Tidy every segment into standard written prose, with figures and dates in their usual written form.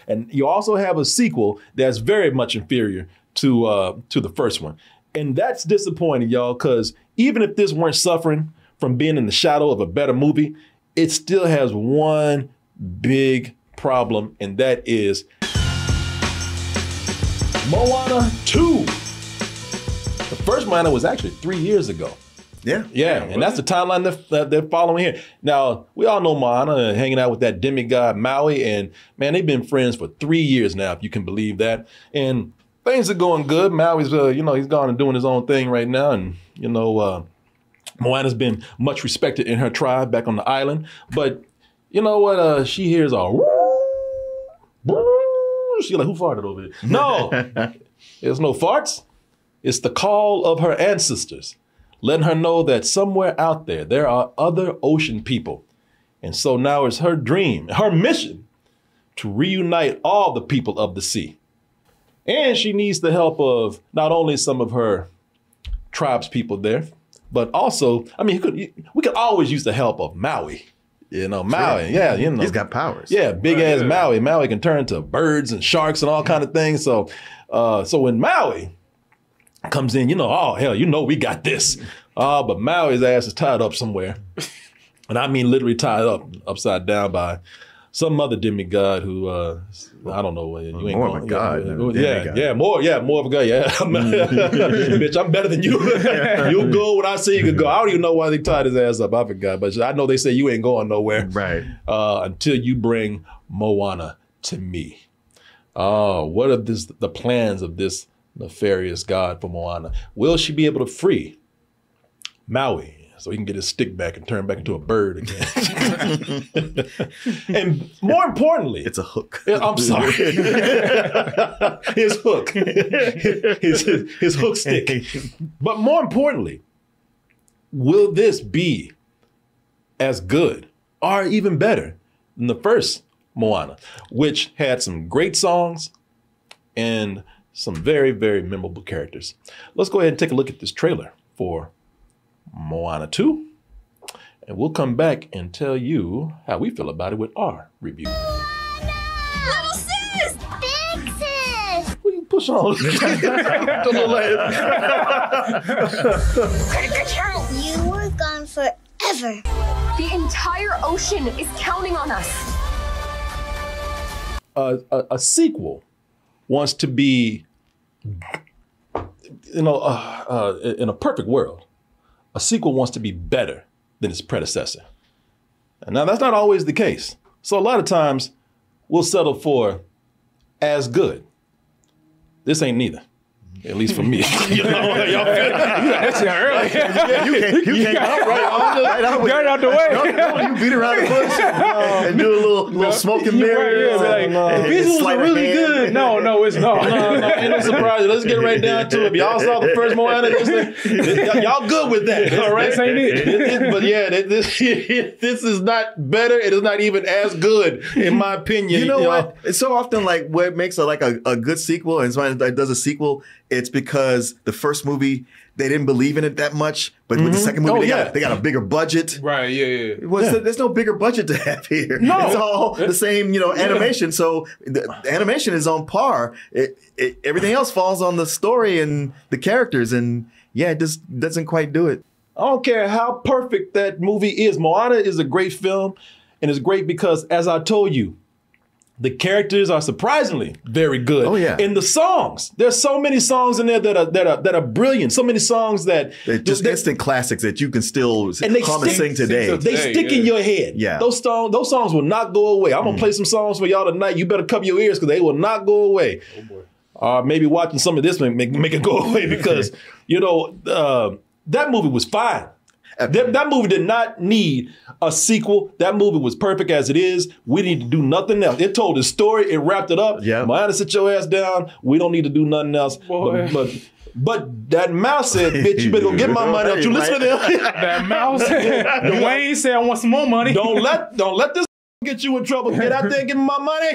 And you also have a sequel that's very much inferior to the first one. And that's disappointing, y'all, because even if this weren't suffering from being in the shadow of a better movie, it still has one big problem, and that is Moana 2. The first Moana was actually 3 years ago. Yeah, and that's the timeline that they're following here. Now, we all know Moana hanging out with that demigod Maui, and man, they've been friends for 3 years now, if you can believe that. And things are going good. Maui's, he's gone and doing his own thing right now, and Moana's been much respected in her tribe back on the island. But you know what? She hears a she's like, who farted over here? No, there's no farts. It's the call of her ancestors, letting her know that somewhere out there are other ocean people. And so now it's her dream, her mission, to reunite all the people of the sea. And she needs the help of not only some of her tribe's people there, but also, we could always use the help of Maui. Maui, yeah, he's got powers. Yeah, big ass Maui. Maui can turn to birds and sharks and all kind of things. So, when Maui comes in, oh hell, we got this. But Maui's ass is tied up somewhere, and I mean literally tied up upside down by some other demigod who I don't know. You ain't more of a god. More of a god. Yeah, bitch, I'm better than you. You'll go when I say you can go. I don't even know why they tied his ass up. I forgot, but I know they say you ain't going nowhere, right? Until you bring Moana to me. What are the plans of this nefarious god for Moana? Will she be able to free Maui so he can get his stick back and turn back into a bird again? And more importantly, it's a hook. I'm sorry. His hook. His hook stick. But more importantly, will this be as good or even better than the first Moana, which had some great songs and some very, very memorable characters? Let's go ahead and take a look at this trailer for Moana 2, and we'll come back and tell you how we feel about it with our review. Little sis! Big sis! What are you pushing on? You were gone forever. The entire ocean is counting on us. A sequel wants to be, in a perfect world, a sequel wants to be better than its predecessor. And now that's not always the case. So a lot of times we'll settle for as good. This ain't neither. At least for me. That's early. You came out right out the way. No, you beat around the bush and do a little smoke and mirrors. If this was really good. No, it's not. Ain't no surprise. Let's get right down to it. If y'all saw the first Moana, y'all good with that. All right? This ain't it. But yeah, this is not better. It is not even as good, in my opinion. You know what? It's so often like what makes a good sequel, and somebody that does a sequel, it's because the first movie, they didn't believe in it that much, but with the second movie, they got a bigger budget. Right, yeah. There's no bigger budget to have here. No. It's all the same, animation. So the animation is on par. Everything else falls on the story and the characters, and it just doesn't quite do it. I don't care how perfect that movie is. Moana is a great film, and it's great because, as I told you, the characters are surprisingly very good. Oh yeah, in the songs, there's so many songs in there that are brilliant. So many songs that just instant classics that you can still hum and sing today. They stick in your head. Yeah, those songs will not go away. I'm gonna play some songs for y'all tonight. You better cover your ears because they will not go away. Oh boy. Maybe watching some of this make it go away because that movie was fine. That movie did not need a sequel. That movie was perfect as it is. We need to do nothing else. It told its story. It wrapped it up. Yeah. Moana, sit your ass down. We don't need to do nothing else. But that mouse said, bitch, you better go get my money. Don't you listen to them? That mouse. Dwayne said, I want some more money. Don't let this get you in trouble. Get out there and give me my money.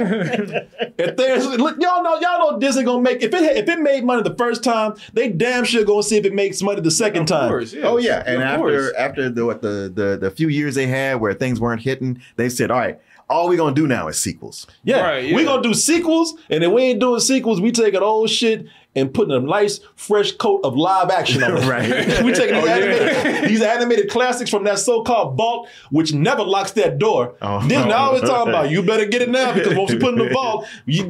Y'all know Disney gonna make if it made money the first time, they damn sure gonna see if it makes money the second time. Course, yes. Oh yeah, and after the few years they had where things weren't hitting, they said, all right, all we're gonna do now is sequels. Yeah, Right, yeah. we're gonna do sequels, and if we ain't doing sequels, we taking old shit and putting a nice, fresh coat of live action on it. Right. We taking these animated classics from that so-called vault, which never locks that door. Disney always talking about, you better get it now, because once you put it in the vault, you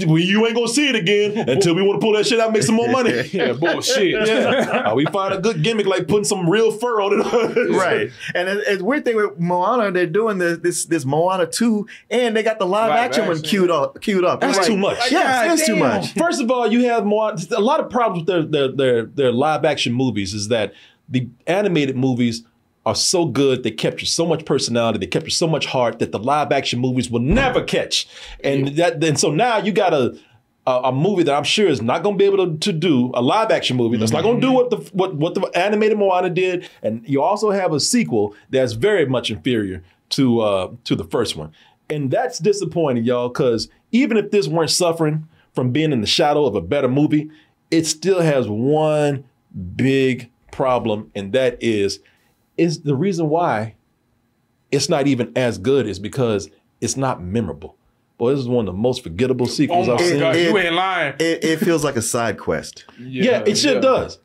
ain't gonna see it again until we want to pull that shit out and make some more money. Yeah, bullshit. Yeah. We find a good gimmick like putting some real fur on it. Right. And it's weird thing with Moana, they're doing this Moana 2, and they got the live action one queued up. That's It's too much. Yeah, it's too much. First of all, you have Moana. A lot of problems with their live action movies is that the animated movies are so good, they capture so much personality, they capture so much heart that the live action movies will never catch. And so now you got a movie that I'm sure is not going to be able to do a live action movie that's not going to do what the animated Moana did, and you also have a sequel that's very much inferior to the first one, and that's disappointing, y'all. Because even if this weren't suffering from being in the shadow of a better movie, it still has one big problem, and that is the reason why it's not even as good is because it's not memorable. Boy, this is one of the most forgettable sequels I've seen. God, you ain't lying. It feels like a side quest. Yeah, it sure does.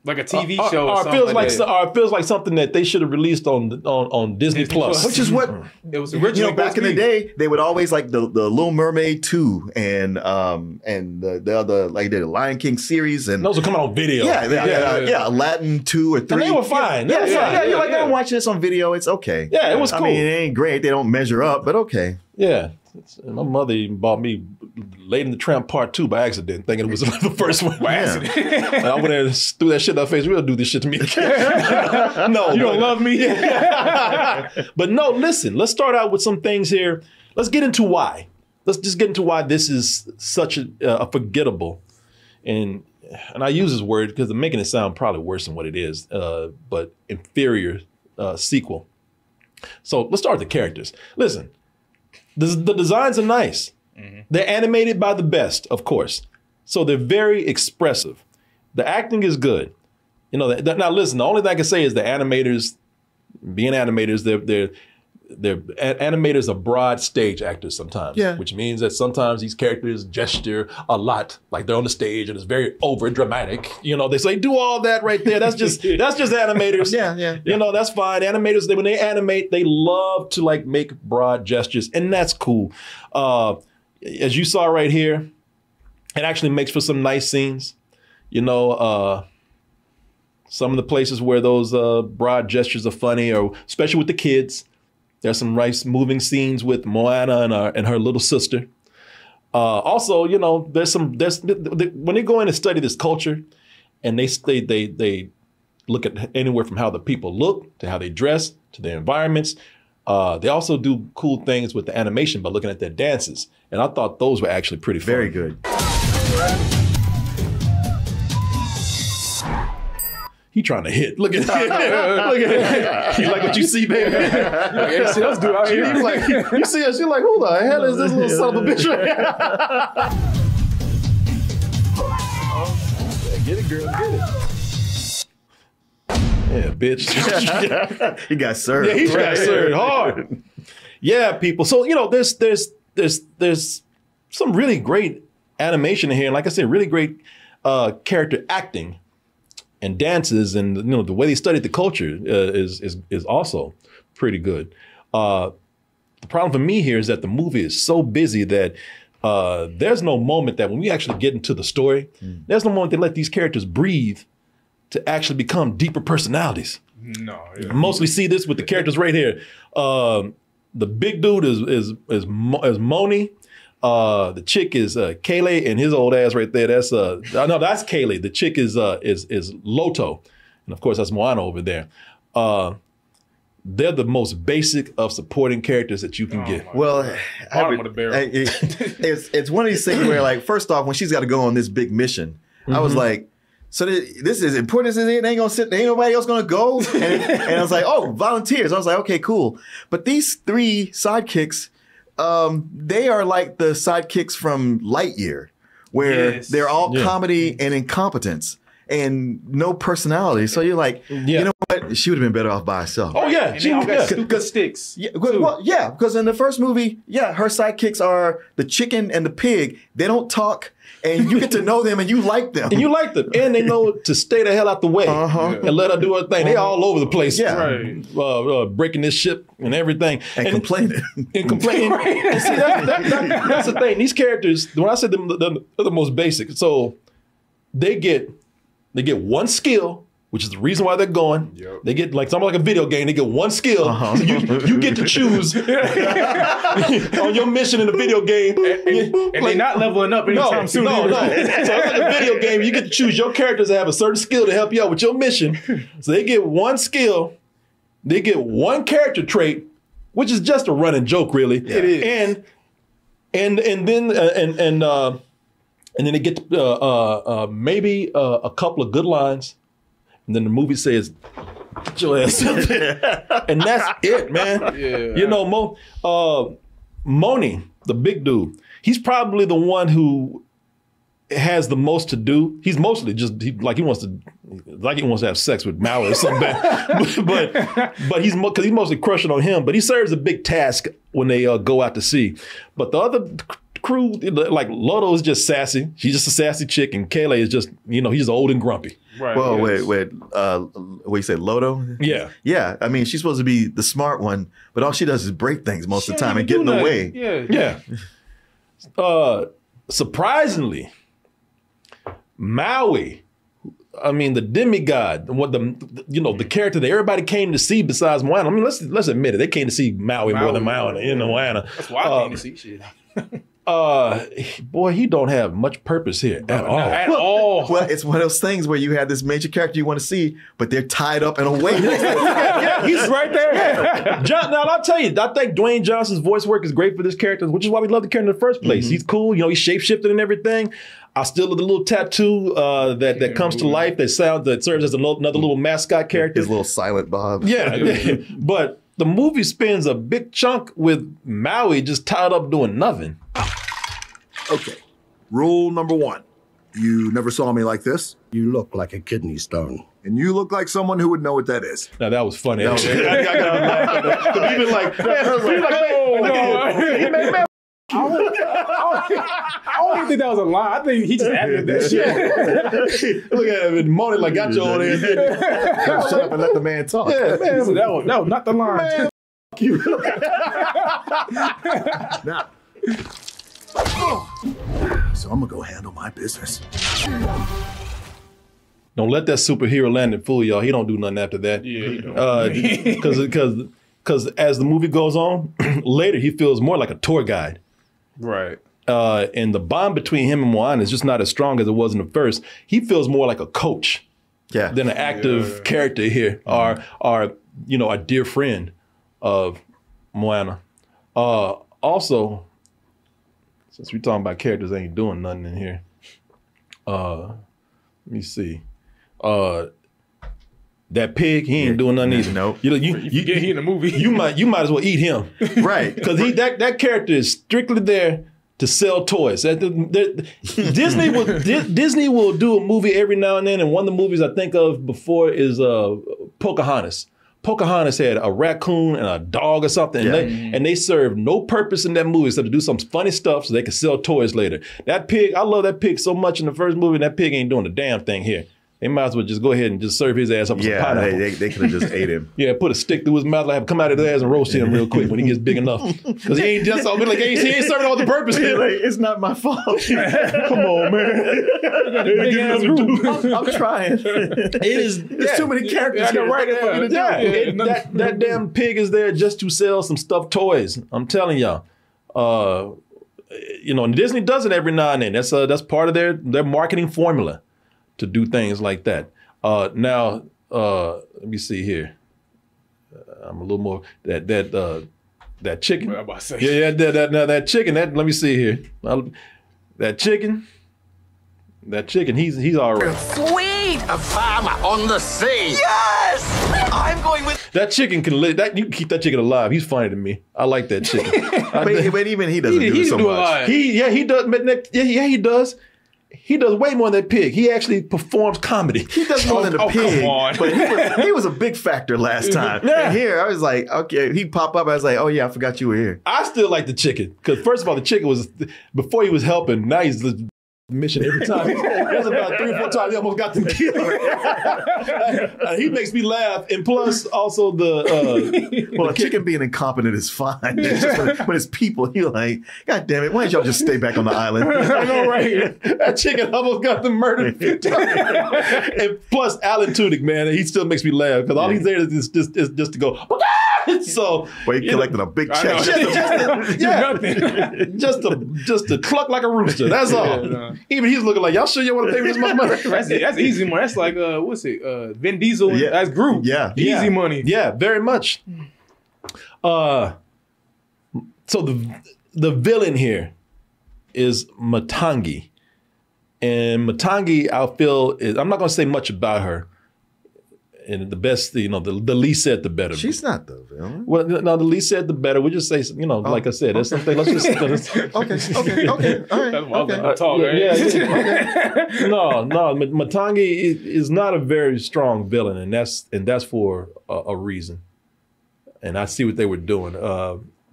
Like a TV show or Or it something. feels like something that they should have released on Disney Plus. Which is what It was originally back in the day, they would always like the Little Mermaid 2 and the other, like the Lion King series, and Those are coming on video. yeah, Aladdin 2 or 3. And they were fine. They were fine. Yeah, you're like, yeah. I'm watching this on video. It's okay. Yeah, it was cool. I mean, it ain't great. They don't measure up, but okay. Yeah. My mother even bought me Lady and the Tramp Part 2 by accident, thinking it was the first one. By accident. I went there and threw that shit in her face. We'll do this shit to me again. No. You don't love me? But no, listen, let's start out with some things here. Let's get into why. Let's just get into why this is such a forgettable, and I use this word because I'm making it sound probably worse than what it is, but inferior sequel. So let's start with the characters. Listen, the designs are nice. They're animated by the best, of course. So they're very expressive. The acting is good. You know, now listen, the only thing I can say is the animators, being animators, they're animators are broad stage actors sometimes, which means that sometimes these characters gesture a lot, like they're on the stage and it's very over dramatic. You know, they say do all that right there. That's just animators. Yeah. You know, that's fine. Animators, when they animate, they love to like make broad gestures, and that's cool. As you saw right here, it actually makes for some nice scenes. You know, some of the places where those broad gestures are funny, or especially with the kids. There's some nice moving scenes with Moana and her little sister. Also, you know, when they go in and study this culture, and they look at anywhere from how the people look to how they dress to their environments. They also do cool things with the animation by looking at their dances, and I thought those were actually pretty fun. Very good. He trying to hit. Look at that. Look at that. You like what you see, baby? Everything else do out here. You're like, you see us, you're like, who the hell is this little son of a bitch right here? Get it, girl, get it. Yeah, bitch. He got served. Yeah, he got served hard. Yeah, people. So, you know, there's some really great animation in here. And like I said, really great character acting and dances, and you know the way they studied the culture is also pretty good. The problem for me here is that the movie is so busy that there's no moment that when we actually get into the story, there's no moment they let these characters breathe to actually become deeper personalities. No. You mostly see this with the characters right here. The big dude is Moni. The chick is Kaylee, and his old ass right there. That's that's Kaylee. The chick is Loto, and of course that's Moana over there. They're the most basic of supporting characters that you can get. Well, Bottom of the barrel. it's one of these things where, like, first off, when she's got to go on this big mission, I was like, so this is important. This is it. They ain't gonna sit. Ain't nobody else gonna go. And I was like, oh, volunteers. I was like, okay, cool. But these three sidekicks, they are like the sidekicks from Lightyear, where they're all comedy and incompetence and no personality. So you're like, you know what? She would have been better off by herself. Oh yeah, And they all got yeah. stupid sticks. Yeah, because in the first movie, her sidekicks are the chicken and the pig. They don't talk, and you get to know them, and you like them. And you like them, and they know to stay the hell out the way and let her do her thing. They all over the place, breaking this ship and everything, and complaining, and complaining. And see, that's the thing. These characters, when I said they're the most basic, so they get one skill, which is the reason why they're going. Yep. They get something like a video game. They get one skill. So you get to choose on your mission in the video game. And they're not leveling up anytime soon. No. So it's like a video game. You get to choose your characters that have a certain skill to help you out with your mission. So they get one skill. They get one character trait, which is just a running joke, really. Yeah. It is. And then they get maybe a couple of good lines. And then the movie says, "Get your ass up there." And that's it, man. Yeah. You know, Moni, the big dude, he's probably the one who has the most to do. He's mostly just he wants to have sex with Maui or something. but he's mostly crushing on him. But he serves a big task when they go out to sea. But the other crew, like Loto is just sassy. She's just a sassy chick, and Kayla is just, he's old and grumpy. Right. Well, wait. What you say, Loto? Yeah. Yeah. I mean, she's supposed to be the smart one, but all she does is break things most of the time and get in the way. Yeah. Surprisingly, Maui, I mean, the demigod, the character that everybody came to see besides Moana. I mean, let's admit it, they came to see Maui more than Moana in Moana. That's why I came to see shit. Boy, he don't have much purpose here at all. At all. Well, it's one of those things where you have this major character you want to see, but they're tied up in a way. Yeah, he's right there. Now, I'll tell you, I think Dwayne Johnson's voice work is great for this character, which is why we love the character in the first place. He's cool. He's shape-shifting and everything. I still love the little tattoo that comes to life that serves as another little mascot character. His little silent Bob. Yeah. But the movie spends a big chunk with Maui just tied up doing nothing. Okay. Rule number 1. You never saw me like this. You look like a kidney stone. And you look like someone who would know what that is. Now, that was funny. I gotta laugh. Even like, I don't even think that was a lie. I think he just added that shit. Look at him, Moni got your old ass. Shut up and let the man talk. Yeah, man. That was not the line. Man. Now. So I'm gonna go handle my business. Don't let that superhero landing fool y'all. He don't do nothing after that. Yeah, he don't. Because as the movie goes on, later he feels more like a tour guide. Right. And the bond between him and Moana is just not as strong as it was in the first. He feels more like a coach than an active character here, or a dear friend of Moana. Also, since we're talking about characters that ain't doing nothing in here, let me see. That pig, he ain't doing nothing either. Nope. You get he in the movie. You might as well eat him, right? Because that character is strictly there to sell toys. Disney will do a movie every now and then, and one of the movies I think of before is Pocahontas. Pocahontas had a raccoon and a dog or something, and they served no purpose in that movie except to do some funny stuff so they could sell toys later. That pig, I love that pig so much in the first movie, and that pig ain't doing a damn thing here. They might as well just go ahead and just serve his ass up with some pineapple. They could have just ate him. Yeah, put a stick through his mouth, like have him come out of his ass and roast him real quick when he gets big enough. Because he ain't just he ain't serving all the purpose here. Like, it's not my fault. Come on, man. I'm trying. It is. There's too many characters here. That damn pig is there just to sell some stuffed toys. I'm telling y'all. And Disney does it every now and then. That's part of their marketing formula, to do things like that. Now, let me see here. I'm a little more that chicken. What am I about to say? Yeah, that chicken. Let me see here. That chicken. He's all right. Sweet! A farmer on the sea. Yes! I'm going with. That chicken can live. You can keep that chicken alive. He's funny to me. I like that chicken. But even he doesn't do so much. He does. He does. He does way more than that pig. He actually performs comedy. He does more than a pig, come on. but he was a big factor last time. Yeah. And here, I was like, okay, he'd pop up. I was like, oh yeah, I forgot you were here. I still like the chicken because first of all, the chicken was before he was helping. Now he's the mission every time. There's about 3 or 4 times he almost got them killed. He makes me laugh, and plus also Well, a chicken being incompetent is fine. It's just when it's people, you're like, God damn it, why don't y'all just stay back on the island? I know, right? that chicken almost got them murdered. And plus Alan Tudyk, man, he still makes me laugh because all he's there is just to go. So Well, he collected a big check. Just to cluck like a rooster. That's all. no. Even he's looking like, y'all sure you want to pay me this much money? That's easy money. That's like what's it? Vin Diesel. Yeah. That's Groot. Yeah. Easy money. Yeah, very much. So the villain here is Matangi. And Matangi, I feel, I'm not going to say much about her. And the best, the least said, the better. She's not the villain. Well, no, the least said, the better. We just say, like I said, there's something. Let's just. Okay. All right. Okay. Talk, right? Okay. No, Matangi is not a very strong villain, and that's for a reason. And I see what they were doing,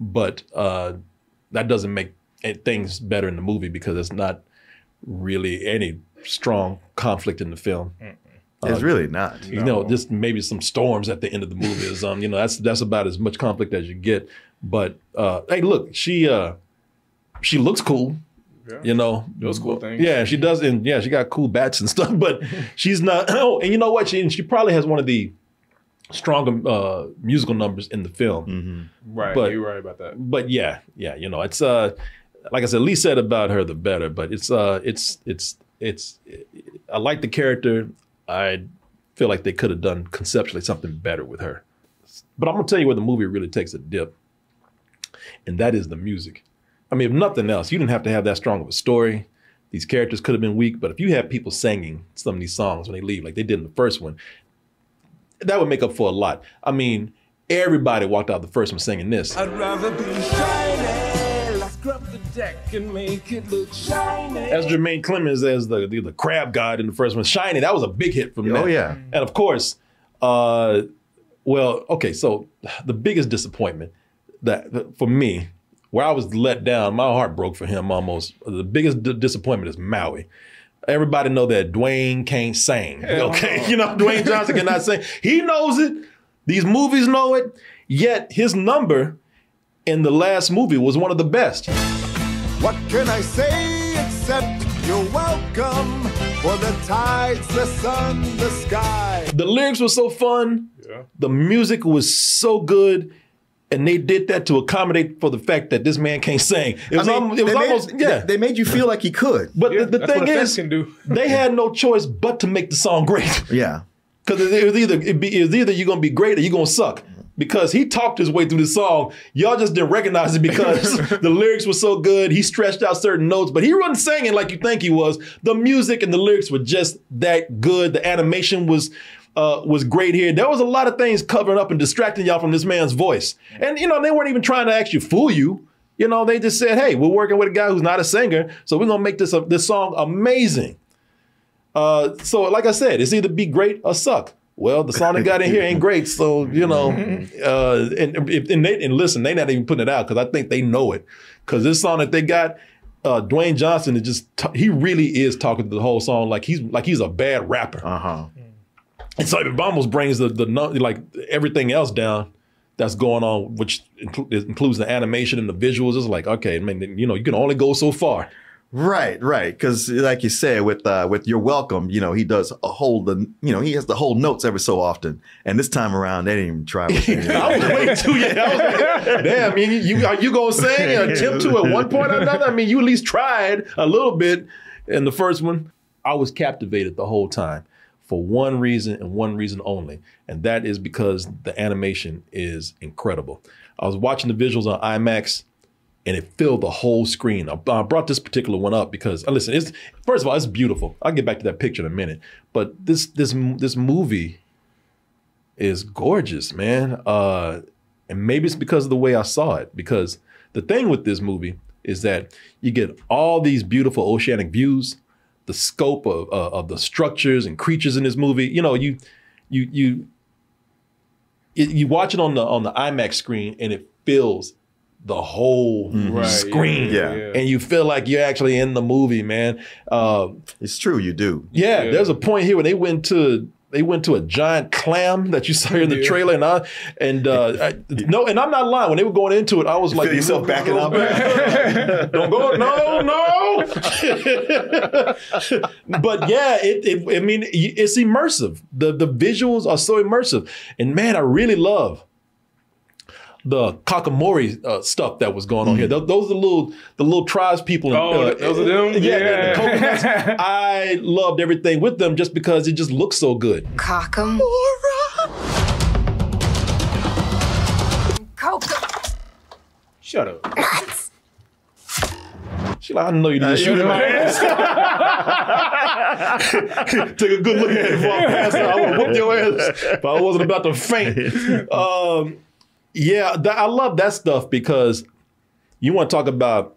but that doesn't make things better in the movie because there's not really any strong conflict in the film. It's really not. Just maybe some storms at the end of the movie is that's about as much conflict as you get. But hey, look, she looks cool. Yeah. Those cool things. Yeah, she does, and yeah, she got cool bats and stuff. But she's not. Oh, and you know what? She probably has one of the stronger musical numbers in the film. Mm-hmm. Right, but, you're right about that. But yeah, it's like I said, least said about her, the better. But it's I like the character. I feel like they could have done conceptually something better with her. But I'm gonna tell you where the movie really takes a dip, and that is the music. I mean, if nothing else, you didn't have to have that strong of a story. These characters could have been weak, but if you had people singing some of these songs when they leave, like they did in the first one, that would make up for a lot. I mean, everybody walked out the first one singing this. I'd rather be shiny. Let's scrub the deck and make it look shiny. As Jermaine Clemens as the crab god in the first one. Shiny, that was a big hit from them. Oh, yeah. And of course, so the biggest disappointment that for me, where I was let down, my heart broke for him almost. The biggest disappointment is Maui. Everybody know that Dwayne can't sing. Okay, Dwayne Johnson cannot sing. He knows it. These movies know it. Yet his number in the last movie was one of the best. What can I say except you're welcome for the tides, the sun, the sky. The lyrics were so fun. Yeah. The music was so good. And they did that to accommodate for the fact that this man can't sing. It was almost. They made you feel like he could. But the thing is, can do. they had no choice but to make the song great. Yeah. Because it was either you're gonna be great or you're gonna suck. Because he talked his way through the song, y'all just didn't recognize it because the lyrics were so good. He stretched out certain notes, but he wasn't singing like you think he was. The music and the lyrics were just that good. The animation was great here. There was a lot of things covering up and distracting y'all from this man's voice. And, they weren't even trying to actually fool you. They just said, hey, we're working with a guy who's not a singer, so we're going to make this song amazing. So like I said, it's either be great or suck. Well, the song that got in here ain't great, so, and listen, they not even putting it out because I think they know it. Because this song that they got, Dwayne Johnson is just, he really is talking to the whole song like he's a bad rapper. Uh-huh. And so it almost brings the everything else down that's going on, which includes the animation and the visuals. It's like, okay, I mean, you can only go so far. Right. Because like you said, with You're Welcome, he does he has the whole notes every so often. And this time around, they didn't even try with it. I was waiting to you. Damn, are you going to sing or attempt to at one point or another? I mean, you at least tried a little bit in the first one. I was captivated the whole time for one reason and one reason only. And that is because the animation is incredible. I was watching the visuals on IMAX and it filled the whole screen. I brought this particular one up because, listen, first of all, it's beautiful. I'll get back to that picture in a minute. But this movie is gorgeous, man. And maybe it's because of the way I saw it. Because the thing with this movie is that you get all these beautiful oceanic views, the scope of the structures and creatures in this movie. You know, you watch it on the IMAX screen and it fills the whole screen. And you feel like you're actually in the movie, man. It's true, you do. Yeah, there's a point here where they went to a giant clam that you saw in the trailer, and I'm not lying. When they were going into it, I was like, feel yourself backing up. Don't go, no. But yeah, I mean, it's immersive. The visuals are so immersive, and man, I really love the Kakamori stuff that was going on here. Those are the little tribes people. Those are them? Yeah. The coconuts. I loved everything with them just because it just looks so good. Kakamora. Shut up. Nuts. She like, I know you didn't shoot in my ass. Take a good look at it before I pass out. I would whoop your ass if I wasn't about to faint. I love that stuff because you want to talk about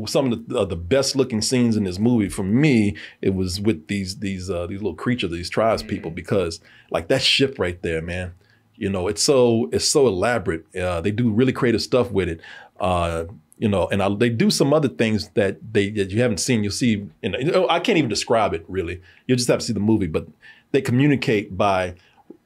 some of the best looking scenes in this movie. For me, it was with these little creatures, these tribes people, because like that ship right there, man. You know, it's so elaborate. They do really creative stuff with it. You know, and they do some other things that you haven't seen. You'll see. I can't even describe it really. You just have to see the movie. But they communicate by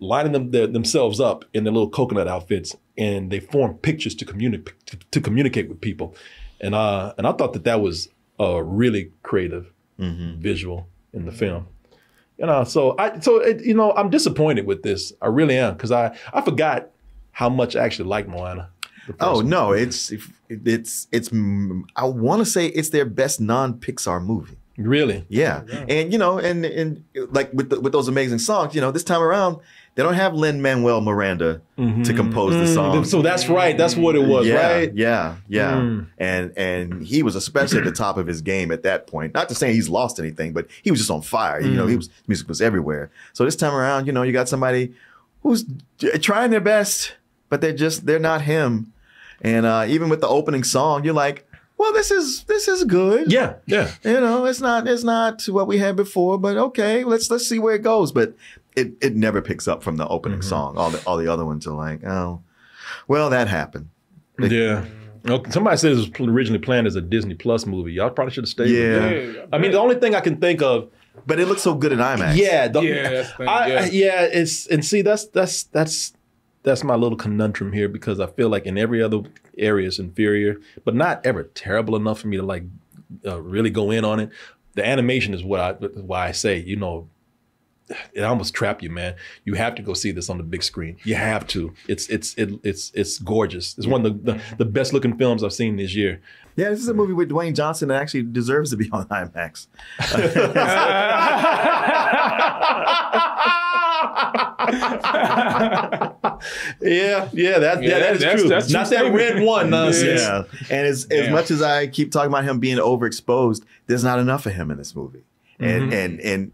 lining themselves up in their little coconut outfits, and they form pictures to communicate with people. And I thought that was a really creative visual in the film. You know, I'm disappointed with this. I really am, because I forgot how much I actually like Moana. Oh no, it's I want to say it's their best non-Pixar movie. Really? Yeah. And you know, and like with those amazing songs, you know, this time around they don't have Lin-Manuel Miranda to compose the song. So that's right. That's what it was, right? Yeah. And he was especially at the top of his game at that point. Not to say he's lost anything, but he was just on fire. You know, music was everywhere. So this time around, you know, you got somebody who's trying their best, but they're not him. And even with the opening song, you're like, well, this is good. Yeah. You know, it's not what we had before, but okay, let's see where it goes. But it never picks up from the opening song. All the other ones are like, oh, well, that happened. Okay. Somebody said it was originally planned as a Disney Plus movie. Y'all probably should have stayed with it. I mean, the only thing I can think of, but it looks so good in IMAX. That's my little conundrum here, because I feel like in every other area it's inferior, but not ever terrible enough for me to like really go in on it. The animation is why I say, you know, it almost trap you, man. You have to go see this on the big screen. You have to. It's gorgeous. It's one of the best looking films I've seen this year. Yeah, this is a movie with Dwayne Johnson that actually deserves to be on IMAX. That is true. That's not that red one nonsense. Yeah, and as much as I keep talking about him being overexposed, there's not enough of him in this movie. And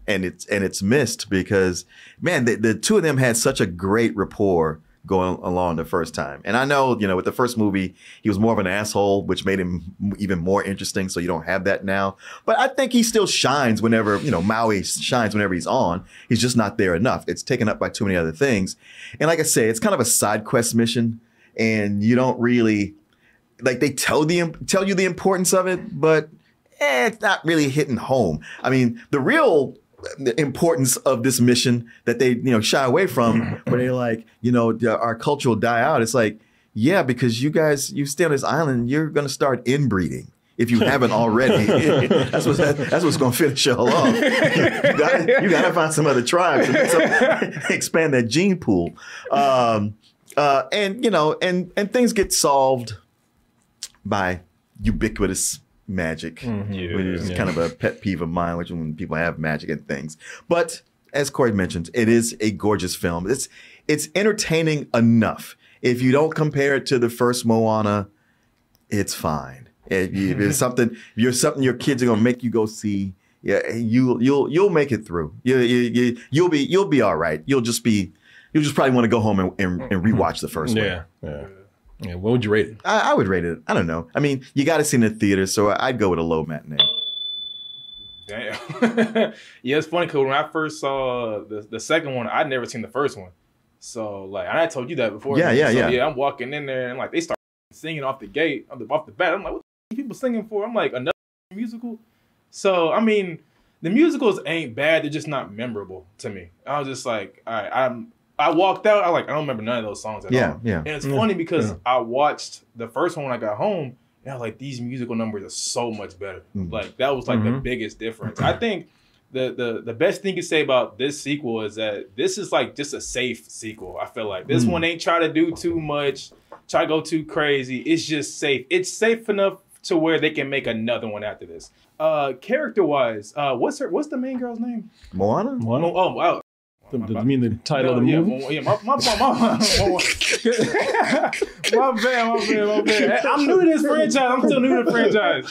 it's missed because, man, the two of them had such a great rapport going along the first time. And I know, you know, with the first movie, he was more of an asshole, which made him even more interesting. So you don't have that now. But I think he still shines whenever, you know, Maui shines whenever he's on. He's just not there enough. It's taken up by too many other things. And like I say, it's kind of a side quest mission. And you don't really, like, they tell you the importance of it, but it's not really hitting home. I mean, the real importance of this mission that they, you know, shy away from, where they're like, you know, our culture will die out. It's like, yeah, because you stay on this island, you're going to start inbreeding if you haven't already. That's what's going to finish y'all off. You got to find some other tribes to expand that gene pool. And you know, and things get solved by ubiquitous magic, which is kind of a pet peeve of mine, which when people have magic and things. But as Corey mentioned, it is a gorgeous film. It's entertaining enough. If you don't compare it to the first Moana, it's fine. If it's something your kids are gonna make you go see, yeah, you'll make it through. You'll be all right. You'll just probably want to go home and rewatch the first one. Yeah, what would you rate it? I would rate it, I don't know. I mean, you got to see it in the theater, so I'd go with a low matinee. Damn. Yeah, it's funny because when I first saw the second one, I'd never seen the first one. So like, I told you that before. Yeah, I'm walking in there and like they start singing off the gate, off the bat. I'm like, what the people singing for? I'm like, another musical? So I mean, the musicals ain't bad. They're just not memorable to me. I was just like, all right, I walked out. I don't remember none of those songs at all. Yeah. And it's funny because I watched the first one when I got home, and I was like, these musical numbers are so much better. Like that was like the biggest difference. I think the best thing to say about this sequel is that this is like just a safe sequel. I feel like this one ain't try to do too much, try to go too crazy. It's just safe. It's safe enough to where they can make another one after this. Character wise, what's the main girl's name? Moana? Oh wow. You mean the title of the movie? Yeah, my bad. I'm new to this franchise. I'm still new to the franchise.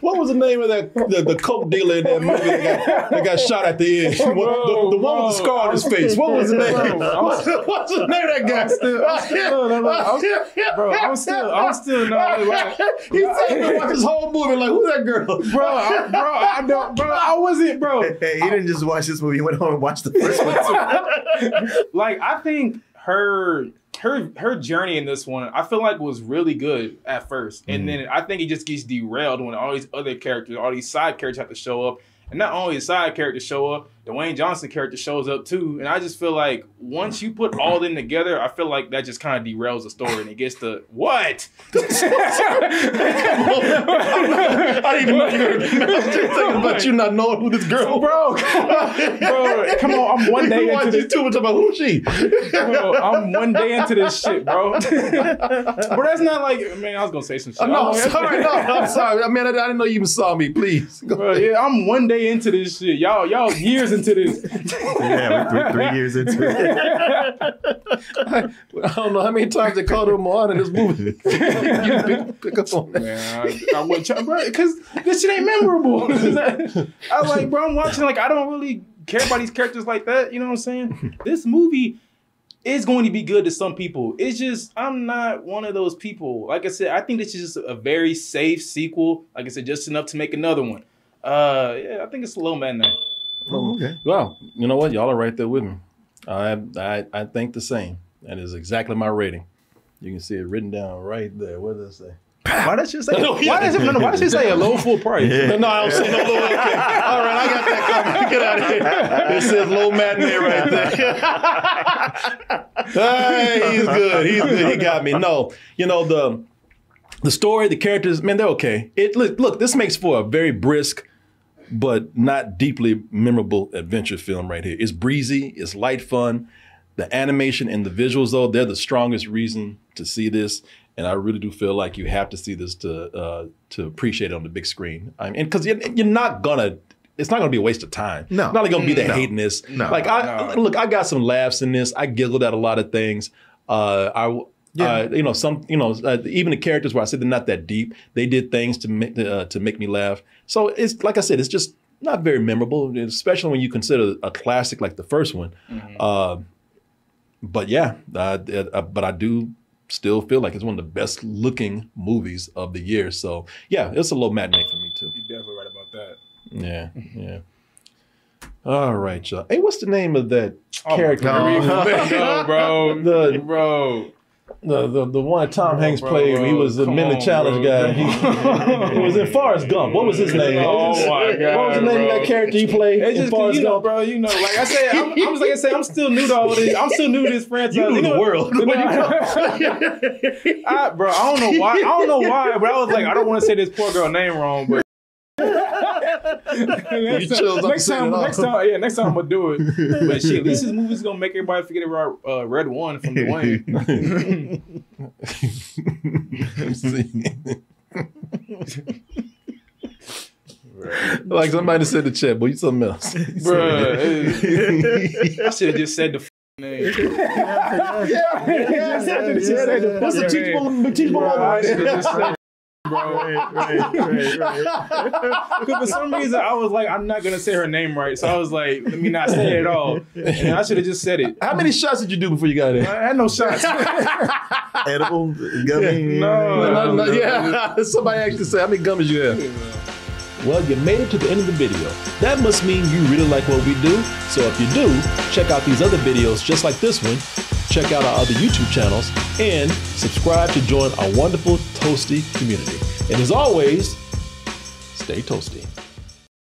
What was the name of the coke dealer in that movie that got shot at the end? The one with the scar on his face. What was the name? What's the name of that guy? I'm still not like. He said watch his whole movie like, who's that girl? I wasn't, bro. Hey, he didn't just watch this movie. He went home and watched the first one too. Like, I think her journey in this one, I feel like was really good at first. And then I think it just gets derailed when all these other characters, all these side characters have to show up. And not only the side characters show up, the Dwayne Johnson character shows up too. And I just feel like once you put all them together, I feel like that just kind of derails the story and it gets to what? I didn't even know you were thinking about you not knowing who this girl. Bro, come on. I'm one day into this. Too much about who she. Bro, I'm one day into this shit, bro. But that's not like, man, I was gonna say some shit. No, I'm sorry. I mean, I didn't know you even saw me. Please. Bro, yeah, I'm one day into this shit. Y'all years into this. Yeah, we're 3 years into it. I don't know how many times they called her Moana in this movie. you pick up on that. Man, I wouldn't try, bro, because this shit ain't memorable. I was like, bro, I'm watching, like, I don't really care about these characters like that. You know what I'm saying? This movie is going to be good to some people. It's just, I'm not one of those people. Like I said, I think this is just a very safe sequel. Like I said, just enough to make another one. Yeah, I think it's a low matinee. Oh, okay. Well, you know what? Y'all are right there with me. I think the same. That is exactly my rating. You can see it written down right there. What does it say? Why does she say? Why does she say a low full price? Yeah. No, I don't say no low. Okay. All right, I got that coming. Get out of here. It says low matinee right there. Hey, he's good. He's good. He got me. No, you know the story, the characters, man, they're okay. Look, this makes for a very brisk but not deeply memorable adventure film right here. It's breezy, it's light fun. The animation and the visuals, though, they're the strongest reason to see this. And I really do feel like you have to see this to appreciate it on the big screen. I mean, because you're not gonna, it's not gonna be a waste of time. No. It's not gonna be that hating this. No. Like, look, I got some laughs in this. I giggled at a lot of things. Even the characters where I said they're not that deep, they did things to make me laugh. So it's like I said, it's just not very memorable, especially when you consider a classic like the first one. But yeah, but I do still feel like it's one of the best looking movies of the year. So yeah, it's a low matinee for me too. You're definitely right about that. Yeah. All right, y'all. Hey, what's the name of that character? Bro. The one Tom Hanks played. He was the Men Challenge guy. He was in Forrest Gump. What was his name? Oh my God! What was the name of that character he played in Forrest Gump? Bro, you know, like I said, I'm still new to all of this. I'm still new to this franchise. You knew the world. Bro, I don't know why, but I was like, I don't want to say this poor girl name wrong, but. next time I'm gonna do it. But shit, at least this movie's gonna make everybody forget about Red One from Dwayne. Like somebody said in the chat, boy, you something else. Bro, I should have just said the name. What's the teachable? I should have just said. Bro. Right. Because for some reason I was like, I'm not gonna say her name right, so I was like, let me not say it at all. And I should have just said it. How many shots did you do before you got in? I had no shots. Edible gummy? No. Yeah. Somebody actually said, how many gummies you have? Well, you made it to the end of the video. That must mean you really like what we do. So if you do, check out these other videos just like this one. Check out our other YouTube channels and subscribe to join our wonderful Toasty community. And as always, stay toasty.